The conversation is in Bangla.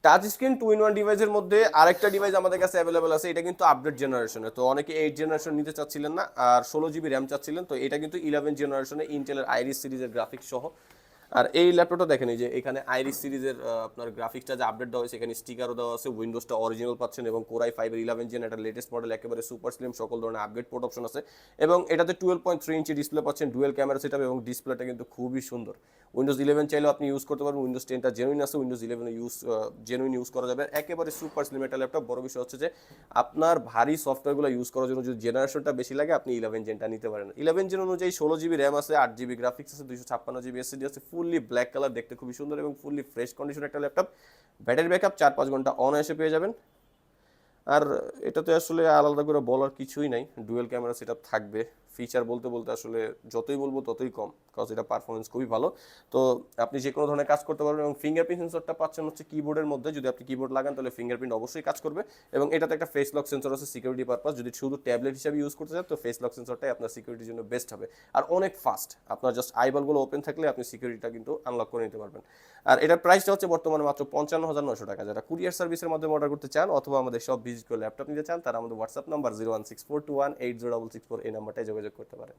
টাচ স্ক্রিন 2-in-1 ডিভাইসের মধ্যে আরেকটা ডিভাইস আমাদের কাছে অ্যাভেলেবল আছে, এটা কিন্তু আপডেট জেনারেশনে। তো অনেকে 8 জেনারেশন নিতে চাচ্ছিলেন না আর 16 জিবি র্যাম চাচ্ছিলেন, তো এটা কিন্তু 11 জেনারেশনে ইন্টেলের আইরিস সিরিজের গ্রাফিক্স সহ। আর এই ল্যাপটপটা দেখেন, এই যে এখানে আইরিস সিরিজের আপনার গ্রাফিক্সটা যে আপডেট দেওয়া হয়েছে, এখানে স্টিকারও দেওয়া আছে, উইন্ডোজটা অরিজিনাল পাচ্ছেন এবং কোরাই 5-এর 11 জেন একটা লেটেস্ট মডেল, একেবারে সুপার স্লিম, সকল ধরনের আপগ্রেড পোর্ট অপশন আছে। এবং এটাতে 12.3 ইঞ্চি ডিসপ্লে পাচ্ছেন, ডুয়েল ক্যামেরা সেটআপ এবং ডিসপ্লেটা কিন্তু খুবই সুন্দর। উইন্ডোজ 11 চাইলেও আপনি ইউজ করতে পারবেন, উইন্ডোজ 10টা জেনুইন আছে, উইন্ডোজ 11 জেনুইন ইউজ করা যাবে, একেবারে সুপার স্লিম একটা ল্যাপটপ। বড় বিষয় হচ্ছে যে আপনার ভারী সফটওয়্যারগুলো ইউজ করার জন্য যদি জেনারেশনটা বেশি লাগে, আপনি 11 জেনটা নিতে পারেন। 11 জেন অনুযায়ী 16 জিবি র্যাম আছে, 8 জিবি গ্রাফিক্স আছে, 256 জিবি এসএসডি আছে, ফুললি ব্ল্যাক কালার, দেখতে খুবই সুন্দর এবং ফুললি ফ্রেশ কন্ডিশন একটা ল্যাপটপ। ব্যাটারি ব্যাকআপ 4-5 ঘন্টা অনায়াসে পেয়ে যাবেন। আর এটাতে আসলে আলাদা করে বলার কিছুই নাই, ডুয়েল ক্যামেরা সেটআপ থাকবে। ফিচার বলতে বলতে আসলে যতই বলবো ততই কম, কারণ এটা পারফরমেন্স খুবই ভালো। তো আপনি যে কোনো ধরনের কাজ করতে পারবেন এবং ফিঙ্গারপ্রিন্ট সেন্সরটা পাচ্ছেন হচ্ছে কিবোর্ডের মধ্যে। যদি আপনি কিবোর্ড লাগান তাহলে ফিঙ্গারপ্রিন্ট অবশ্যই কাজ করবে। এবং এটাতে একটা ফেস লক সেন্সর আছে সিকিউরিটি পারপাস, যদি শুধু ট্যাবলেট হিসাবে ইউজ করতে চান তো ফেস লক সেন্সরটাই আপনার সিকিউরিটির জন্য বেস্ট হবে। আর অনেক ফাস্ট, আপনার জাস্ট আইবলগুলো ওপেন থাকলে আপনি সিকিউরিটিটা কিন্তু আনলক করে নিতে পারবেন। আর এটার প্রাইসটা হচ্ছে বর্তমানে মাত্র 55,900 টাকা। যারা কুরিয়ার সার্ভিসের মাধ্যমে অর্ডার করতে চান অথবা আমাদের সব ভিজিট করে ল্যাপটপ নিতে চান, তারা আমাদের হোয়াটসঅ্যাপ নাম্বার 01642180664 এই নাম্বারটায় যোগাযোগ করতে পারেন।